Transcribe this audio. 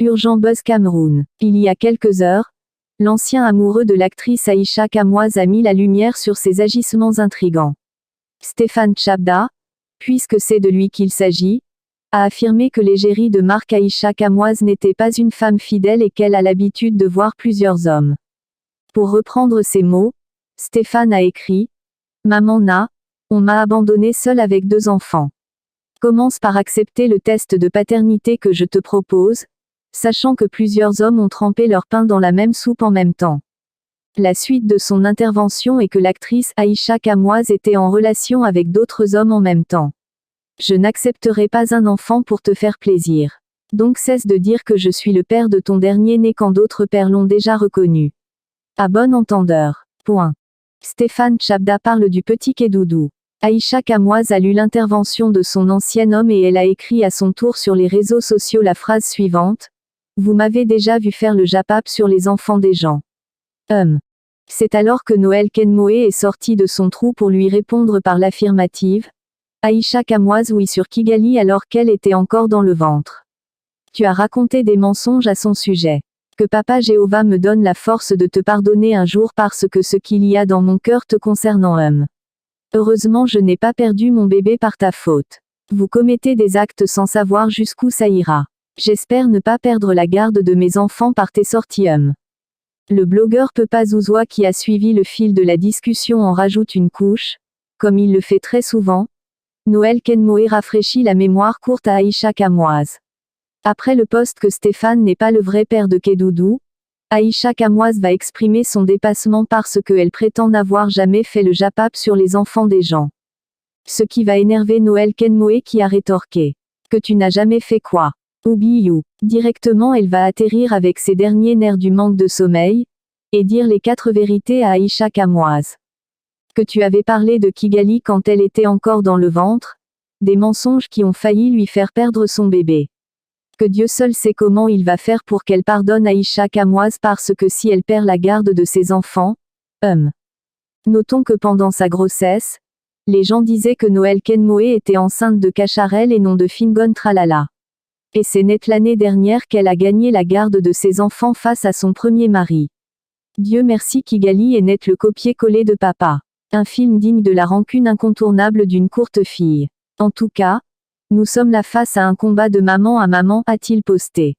Urgent buzz Cameroun. Il y a quelques heures, l'ancien amoureux de l'actrice Aïcha Kamoise a mis la lumière sur ses agissements intrigants. Stéphane Tchabda, puisque c'est de lui qu'il s'agit, a affirmé que l'égérie de marque Aïcha Kamoise n'était pas une femme fidèle et qu'elle a l'habitude de voir plusieurs hommes. Pour reprendre ses mots, Stéphane a écrit « Maman on m'a abandonné seule avec 2 enfants. Commence par accepter le test de paternité que je te propose, sachant que plusieurs hommes ont trempé leur pain dans la même soupe en même temps. » La suite de son intervention est que l'actrice Aïcha Kamoise était en relation avec d'autres hommes en même temps. Je n'accepterai pas un enfant pour te faire plaisir. Donc cesse de dire que je suis le père de ton dernier-né quand d'autres pères l'ont déjà reconnu. À bon entendeur. Point. Stéphane Tchabda parle du petit Kédoudou. Aïcha Kamoise a lu l'intervention de son ancien homme et elle a écrit à son tour sur les réseaux sociaux la phrase suivante. Vous m'avez déjà vu faire le japap sur les enfants des gens. C'est alors que Noël Kenmoé est sorti de son trou pour lui répondre par l'affirmative. Aïcha Kamoise oui sur Kigali alors qu'elle était encore dans le ventre. Tu as raconté des mensonges à son sujet. Que Papa Jéhovah me donne la force de te pardonner un jour parce que ce qu'il y a dans mon cœur te concernant Heureusement je n'ai pas perdu mon bébé par ta faute. Vous commettez des actes sans savoir jusqu'où ça ira. J'espère ne pas perdre la garde de mes enfants par tes sorties Le blogueur Pepa Zouzoua qui a suivi le fil de la discussion en rajoute une couche, comme il le fait très souvent. Noël Kenmoé rafraîchit la mémoire courte à Aïcha Kamoise. Après le post que Stéphane n'est pas le vrai père de Kédoudou, Aïcha Kamoise va exprimer son dépassement parce qu'elle prétend n'avoir jamais fait le japap sur les enfants des gens. Ce qui va énerver Noël Kenmoé qui a rétorqué. Que tu n'as jamais fait quoi? Oubliou. Directement elle va atterrir avec ses derniers nerfs du manque de sommeil, et dire les 4 vérités à Aïcha Kamoise. Que tu avais parlé de Kigali quand elle était encore dans le ventre, des mensonges qui ont failli lui faire perdre son bébé. Que Dieu seul sait comment il va faire pour qu'elle pardonne Aïcha Kamoise parce que si elle perd la garde de ses enfants, Notons que pendant sa grossesse, les gens disaient que Noël Kenmoé était enceinte de Cacharel et non de Fingon Tralala. Et c'est net l'année dernière qu'elle a gagné la garde de ses enfants face à son premier mari. Dieu merci Kigali est net le copier-coller de Papa. Un film digne de la rancune incontournable d'une courte fille. En tout cas, nous sommes là face à un combat de maman à maman, a-t-il posté.